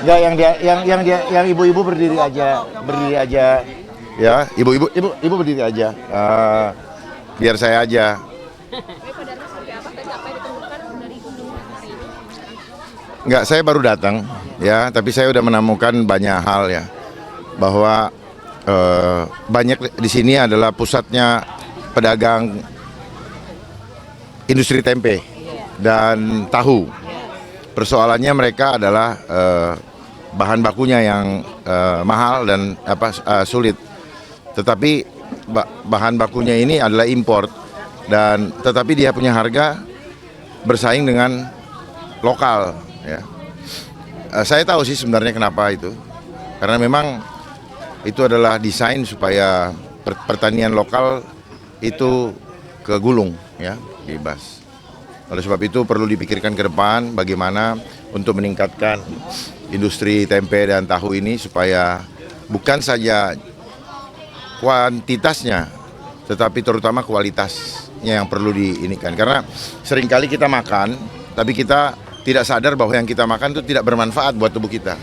Enggak, yang ibu-ibu berdiri aja, ya, ibu berdiri aja. Biar saya aja. Enggak, saya baru datang, ya, tapi saya udah menemukan banyak hal ya, bahwa banyak di sini adalah pusatnya pedagang industri tempe dan tahu. Persoalannya mereka adalah bahan bakunya yang mahal dan sulit. Tetapi bahan bakunya ini adalah import, dan tetapi dia punya harga bersaing dengan lokal. Ya. Saya tahu sih sebenarnya kenapa itu, karena memang itu adalah desain supaya pertanian lokal itu kegulung, ya, bebas. Oleh sebab itu perlu dipikirkan ke depan bagaimana untuk meningkatkan industri tempe dan tahu ini supaya bukan saja kuantitasnya, tetapi terutama kualitasnya yang perlu diinikan. Karena seringkali kita makan, tapi kita tidak sadar bahwa yang kita makan itu tidak bermanfaat buat tubuh kita.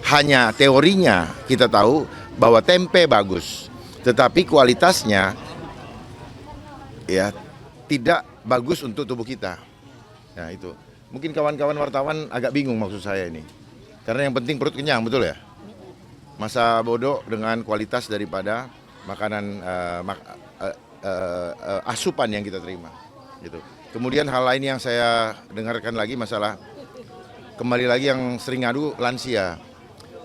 Hanya teorinya kita tahu bahwa tempe bagus, tetapi kualitasnya ya tidak bagus untuk tubuh kita. Nah itu, mungkin kawan-kawan wartawan agak bingung maksud saya ini. Karena yang penting perut kenyang, betul ya? Masa bodoh dengan kualitas daripada makanan asupan yang kita terima. Gitu. Kemudian hal lain yang saya dengarkan lagi masalah, kembali lagi yang sering ngadu lansia.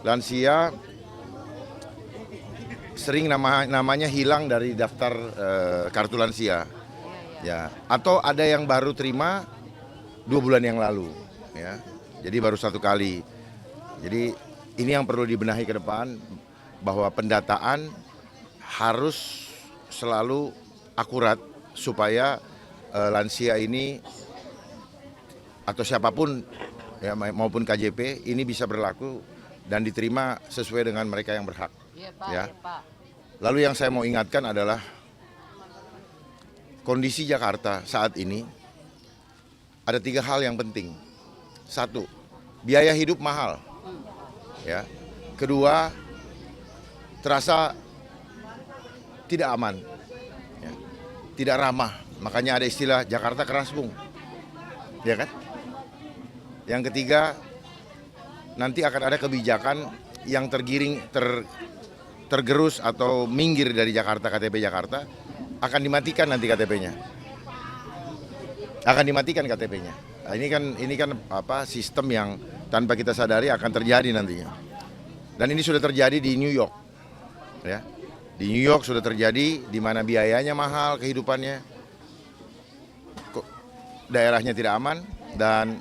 Lansia sering namanya hilang dari daftar kartu lansia. Ya, atau ada yang baru terima 2 bulan yang lalu, ya. Jadi baru 1 kali. Jadi ini yang perlu dibenahi ke depan, bahwa pendataan harus selalu akurat supaya lansia ini atau siapapun ya, maupun KJP ini bisa berlaku dan diterima sesuai dengan mereka yang berhak. Ya. Lalu yang saya mau ingatkan adalah kondisi Jakarta saat ini ada 3 hal yang penting. 1, biaya hidup mahal. Ya. Kedua, terasa tidak aman, ya. Tidak ramah. Makanya ada istilah Jakarta keras, Bung. Ya kan? Yang ketiga, nanti akan ada kebijakan yang tergerus atau minggir dari Jakarta, KTP Jakarta, akan dimatikan nanti KTP-nya. Akan dimatikan KTP-nya. Nah, ini kan sistem yang tanpa kita sadari akan terjadi nantinya. Dan ini sudah terjadi di New York. Ya. Di New York sudah terjadi, di mana biayanya mahal, kehidupannya, daerahnya tidak aman, dan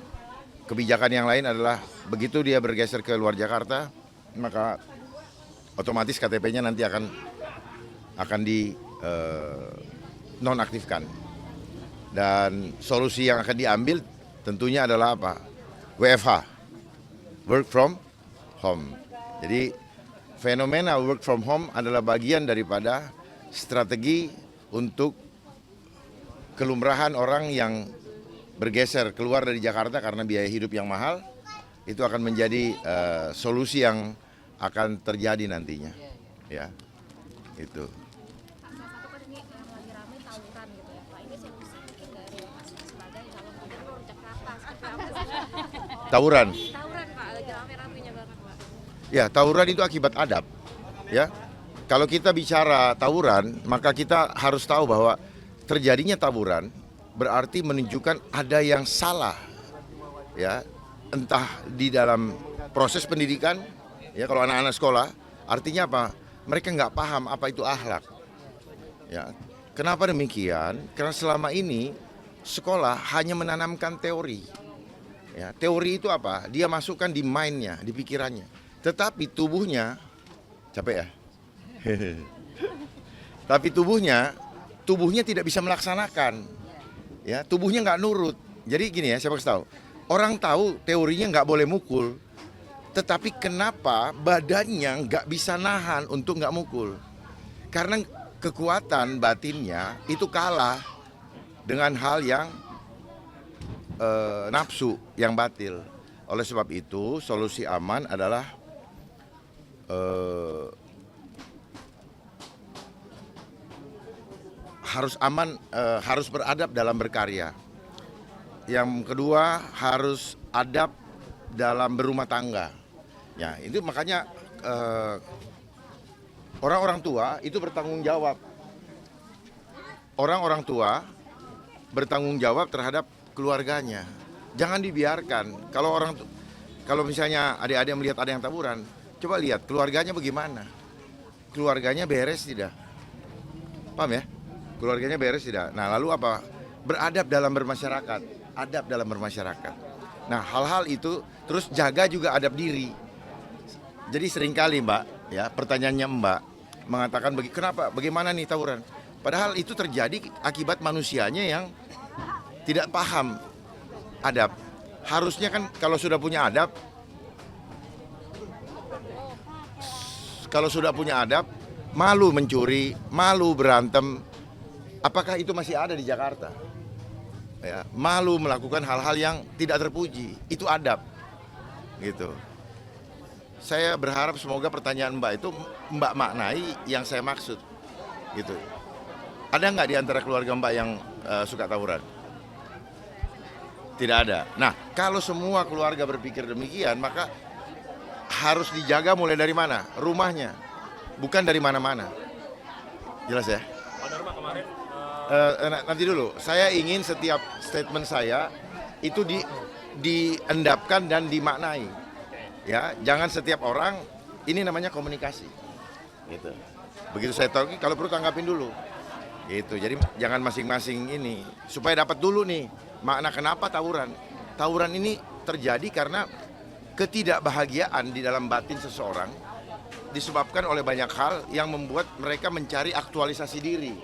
kebijakan yang lain adalah begitu dia bergeser ke luar Jakarta, maka otomatis KTP-nya nanti akan di nonaktifkan. Dan solusi yang akan diambil tentunya adalah apa? WFH, work from home. Jadi fenomena work from home adalah bagian daripada strategi untuk kelumrahan orang yang bergeser keluar dari Jakarta karena biaya hidup yang mahal. Itu akan menjadi solusi yang akan terjadi nantinya. Ya, itu. Tawuran. Tawuran, Pak, lagi rame-ramenya banget, Pak. Ya, tawuran itu akibat adab. Ya. Kalau kita bicara tawuran, maka kita harus tahu bahwa terjadinya tawuran berarti menunjukkan ada yang salah. Ya, entah di dalam proses pendidikan, ya, kalau anak-anak sekolah, artinya apa? Mereka nggak paham apa itu akhlak. Ya. Kenapa demikian? Karena selama ini sekolah hanya menanamkan teori. Ya, teori itu apa? Dia masukkan di mind-nya, di pikirannya. Tetapi tubuhnya, capek ya? Tapi tubuhnya tidak bisa melaksanakan. Ya, tubuhnya nggak nurut. Jadi gini ya, saya kasih tahu. Orang tahu teorinya nggak boleh mukul, tetapi kenapa badannya nggak bisa nahan untuk nggak mukul? Karena kekuatan batinnya itu kalah dengan hal yang nafsu yang batil. Oleh sebab itu, solusi aman adalah harus aman, harus beradab dalam berkarya. Yang kedua, harus adab dalam berumah tangga. Ya, itu makanya orang-orang tua itu bertanggung jawab. Orang-orang tua bertanggung jawab terhadap keluarganya. Jangan dibiarkan. Kalau misalnya adik-adik melihat ada yang tawuran, coba lihat keluarganya bagaimana. Keluarganya beres tidak? Paham ya? Keluarganya beres tidak? Nah, lalu apa? Beradab dalam bermasyarakat, adab dalam bermasyarakat. Nah, hal-hal itu terus jaga juga adab diri. Jadi seringkali Mbak, ya pertanyaannya Mbak mengatakan kenapa? Bagaimana nih tawuran? Padahal itu terjadi akibat manusianya yang tidak paham adab. Harusnya kan kalau sudah punya adab, malu mencuri, malu berantem, apakah itu masih ada di Jakarta? Ya, malu melakukan hal-hal yang tidak terpuji, itu adab, gitu. Saya berharap semoga pertanyaan Mbak itu Mbak maknai yang saya maksud, gitu. Ada nggak di antara keluarga Mbak yang suka tawuran? Tidak ada. Nah, kalau semua keluarga berpikir demikian, maka harus dijaga mulai dari mana? Rumahnya, bukan dari mana-mana. Jelas ya? Pak Dharma kemarin Nanti dulu, saya ingin setiap statement saya itu diendapkan dan dimaknai. Ya, jangan setiap orang, ini namanya komunikasi. Gitu. Begitu saya tahu, kalau perlu tanggapin dulu. Gitu. Jadi jangan masing-masing ini, supaya dapat dulu nih makna kenapa tawuran. Tawuran ini terjadi karena ketidakbahagiaan di dalam batin seseorang disebabkan oleh banyak hal yang membuat mereka mencari aktualisasi diri.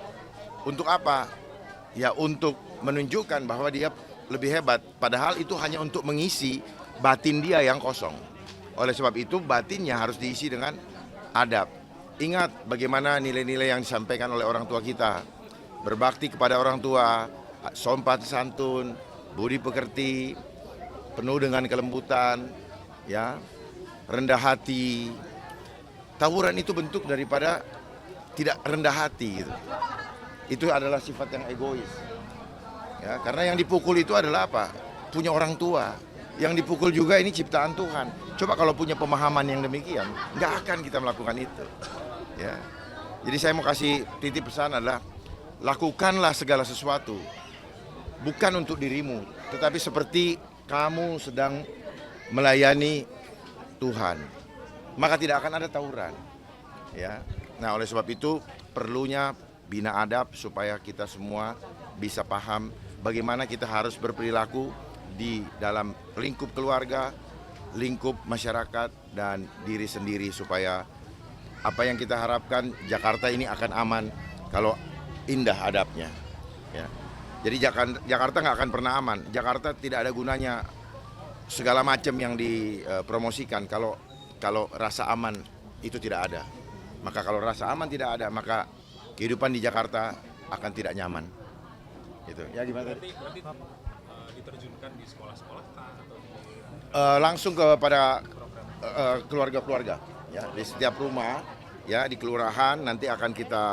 Untuk apa? Ya untuk menunjukkan bahwa dia lebih hebat. Padahal itu hanya untuk mengisi batin dia yang kosong. Oleh sebab itu batinnya harus diisi dengan adab. Ingat bagaimana nilai-nilai yang disampaikan oleh orang tua kita. Berbakti kepada orang tua, sopan santun, budi pekerti, penuh dengan kelembutan, ya, rendah hati. Tawuran itu bentuk daripada tidak rendah hati gitu. Itu adalah sifat yang egois. Ya, karena yang dipukul itu adalah apa? Punya orang tua. Yang dipukul juga ini ciptaan Tuhan. Coba kalau punya pemahaman yang demikian, nggak akan kita melakukan itu. Ya. Jadi saya mau kasih titip pesan adalah lakukanlah segala sesuatu bukan untuk dirimu, tetapi seperti kamu sedang melayani Tuhan. Maka tidak akan ada tawuran. Ya. Nah, oleh sebab itu perlunya bina adab supaya kita semua bisa paham bagaimana kita harus berperilaku di dalam lingkup keluarga, lingkup masyarakat, dan diri sendiri supaya apa yang kita harapkan Jakarta ini akan aman kalau indah adabnya. Ya. Jadi Jakarta nggak akan pernah aman. Jakarta tidak ada gunanya segala macam yang dipromosikan kalau rasa aman itu tidak ada. Maka kalau rasa aman tidak ada, maka kehidupan di Jakarta akan tidak nyaman. Gitu. Ya gimana tadi? berarti diterjunkan di sekolah-sekolah atau langsung kepada keluarga-keluarga, ya, di setiap rumah, ya, di kelurahan nanti akan kita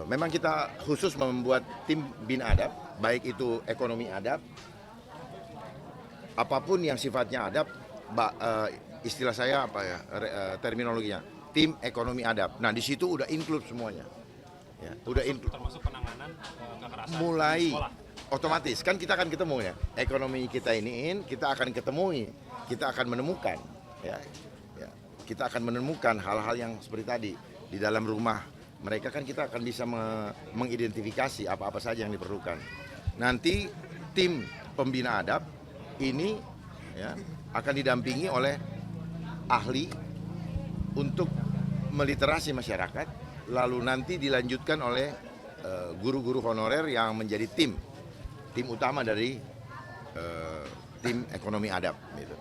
memang kita khusus membuat tim bina adab, baik itu ekonomi adab, apapun yang sifatnya adab, istilah saya apa ya, terminologinya, tim ekonomi adab. Nah di situ udah include semuanya, ya, udah include. termasuk penanganan kekerasan Mulai di sekolah. otomatis kan kita akan ketemu ya, ekonomi kita iniin, kita akan ketemui, kita akan menemukan, ya, kita akan menemukan hal-hal yang seperti tadi di dalam rumah mereka, kan kita akan bisa mengidentifikasi apa-apa saja yang diperlukan. Nanti tim pembina adab ini, ya, akan didampingi oleh ahli untuk meliterasi masyarakat, lalu nanti dilanjutkan oleh guru-guru honorer yang menjadi tim utama dari tim ekonomi adab gitu.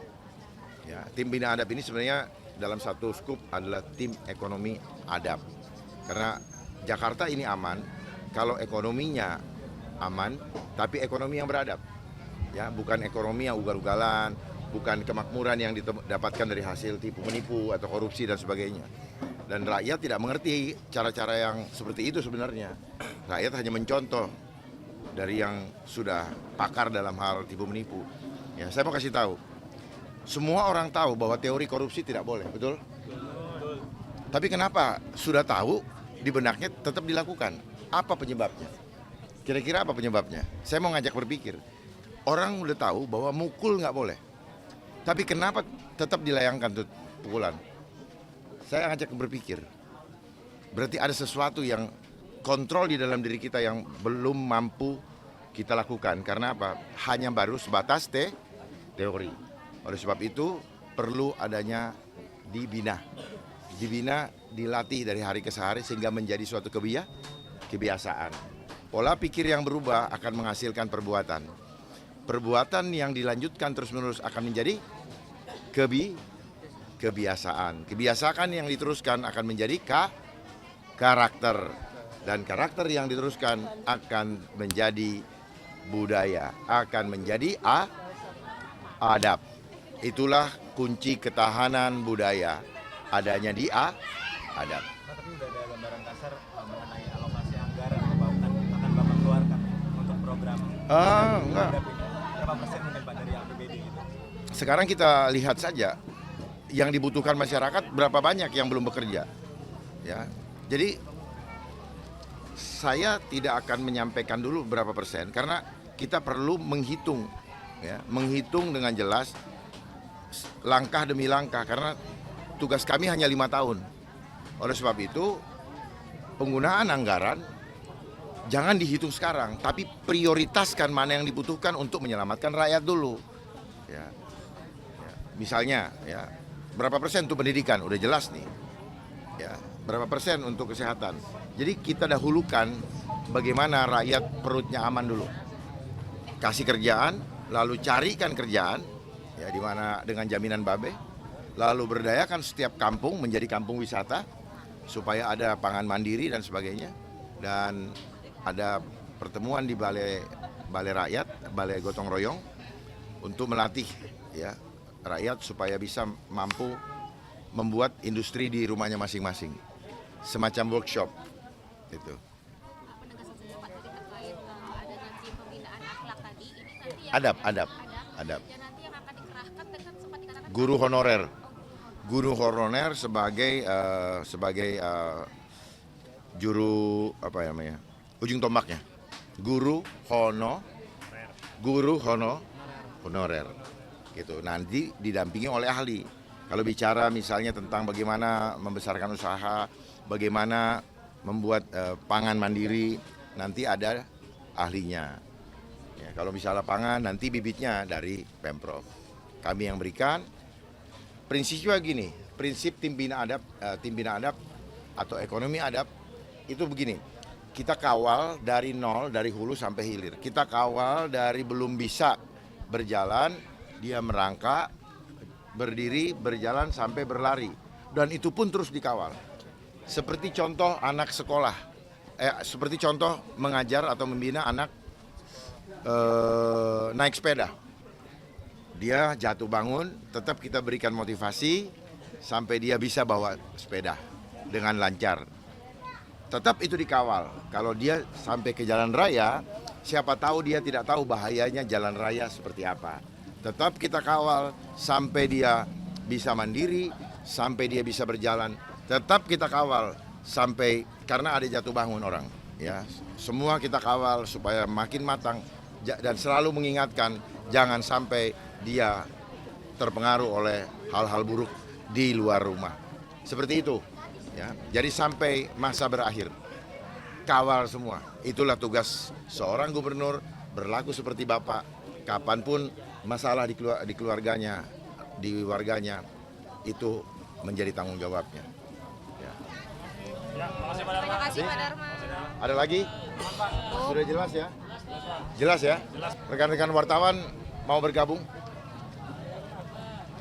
Ya, tim bina adab ini sebenarnya dalam satu skup adalah tim ekonomi adab. Karena Jakarta ini aman kalau ekonominya aman, tapi ekonomi yang beradab. Ya, bukan ekonomi yang ugal-ugalan, bukan kemakmuran yang didapatkan dari hasil tipu menipu atau korupsi dan sebagainya. Dan rakyat tidak mengerti cara-cara yang seperti itu sebenarnya. Rakyat hanya mencontoh dari yang sudah pakar dalam hal tipu menipu. Ya, saya mau kasih tahu. Semua orang tahu bahwa teori korupsi tidak boleh, betul? Tapi kenapa sudah tahu di benaknya tetap dilakukan? Apa penyebabnya? Kira-kira apa penyebabnya? Saya mau ngajak berpikir. Orang udah tahu bahwa mukul nggak boleh. Tapi kenapa tetap dilayangkan tuh pukulan? Saya ngajak berpikir. Berarti ada sesuatu yang kontrol di dalam diri kita yang belum mampu kita lakukan. Karena apa? Hanya baru sebatas teori. Oleh sebab itu perlu adanya dibina, dilatih dari hari ke hari sehingga menjadi suatu kebiasaan. Pola pikir yang berubah akan menghasilkan perbuatan. Perbuatan yang dilanjutkan terus-menerus akan menjadi kebiasaan. Kebiasaan yang diteruskan akan menjadi karakter. Dan karakter yang diteruskan akan menjadi budaya, akan menjadi adab. Itulah kunci ketahanan budaya, adanya di adab. Tapi udah ada gambaran kasar mengenai alokasi anggaran yang akan Bapak keluarkan untuk program Enggak. adab ini. Berapa persen mungkin Pak dari APBD gitu? Sekarang kita lihat saja yang dibutuhkan masyarakat berapa banyak yang belum bekerja. Ya. Jadi saya tidak akan menyampaikan dulu berapa persen karena kita perlu menghitung, ya, menghitung dengan jelas langkah demi langkah karena tugas kami hanya 5 tahun. Oleh sebab itu penggunaan anggaran jangan dihitung sekarang, tapi prioritaskan mana yang dibutuhkan untuk menyelamatkan rakyat dulu. Ya. Misalnya, ya, berapa persen untuk pendidikan udah jelas nih. Ya, berapa persen untuk kesehatan. Jadi kita dahulukan bagaimana rakyat perutnya aman dulu. Kasih kerjaan, lalu carikan kerjaan, ya di mana dengan jaminan babe, lalu berdayakan setiap kampung menjadi kampung wisata supaya ada pangan mandiri dan sebagainya. Dan ada pertemuan di balai rakyat, balai gotong royong untuk melatih, ya, rakyat supaya bisa mampu membuat industri di rumahnya masing-masing, semacam workshop itu. Penegasan saja Pak tadi terkait ada nanti pembinaan akhlak tadi ini nanti yang Adab. dan nanti yang akan dikerahkan kan sempat dikatakan Guru honorer sebagai juru apa namanya, ujung tombaknya, guru honorer gitu. Nanti didampingi oleh ahli. Kalau bicara misalnya tentang bagaimana membesarkan usaha, bagaimana membuat pangan mandiri, nanti ada ahlinya. Ya, kalau misalnya pangan, nanti bibitnya dari Pemprov. Kami yang berikan. Prinsipnya gini, prinsip tim bina adab atau ekonomi adab itu begini. Kita kawal dari nol, dari hulu sampai hilir. Kita kawal dari belum bisa berjalan, dia merangkak, berdiri, berjalan sampai berlari. Dan itu pun terus dikawal. Seperti contoh anak sekolah, seperti contoh mengajar atau membina anak naik sepeda. Dia jatuh bangun, tetap kita berikan motivasi sampai dia bisa bawa sepeda dengan lancar. Tetap itu dikawal. Kalau dia sampai ke jalan raya, siapa tahu dia tidak tahu bahayanya jalan raya seperti apa. Tetap kita kawal sampai dia bisa mandiri, sampai dia bisa berjalan. Tetap kita kawal sampai karena ada jatuh bangun orang. Ya, semua kita kawal supaya makin matang dan selalu mengingatkan jangan sampai dia terpengaruh oleh hal-hal buruk di luar rumah. Seperti itu. Ya, jadi sampai masa berakhir. Kawal semua. Itulah tugas seorang gubernur, berlaku seperti Bapak. Kapanpun masalah di keluarganya, di warganya, itu menjadi tanggung jawabnya. Ya. Terima kasih Pak Dharma. Ada lagi? Sudah jelas ya? Jelas ya? Rekan-rekan wartawan mau bergabung?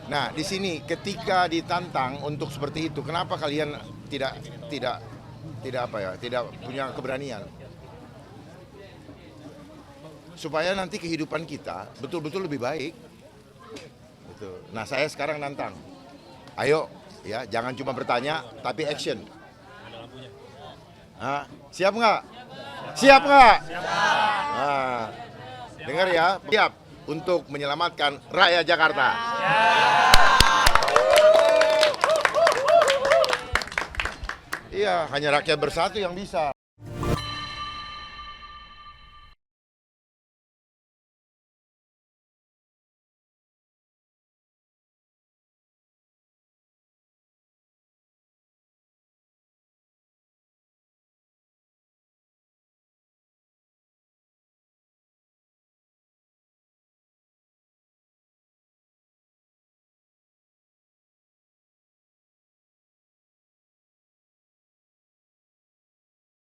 Nah, di sini ketika ditantang untuk seperti itu, kenapa kalian tidak punya keberanian? Supaya nanti kehidupan kita betul-betul lebih baik. Gitu. Nah, saya sekarang nantang. Ayo, ya, jangan cuma bertanya, tapi action. Ada lampunya. Hah? Siap nggak? Siap nggak? Nah, dengar ya, siap untuk menyelamatkan rakyat Jakarta. Iya, hanya rakyat bersatu yang bisa.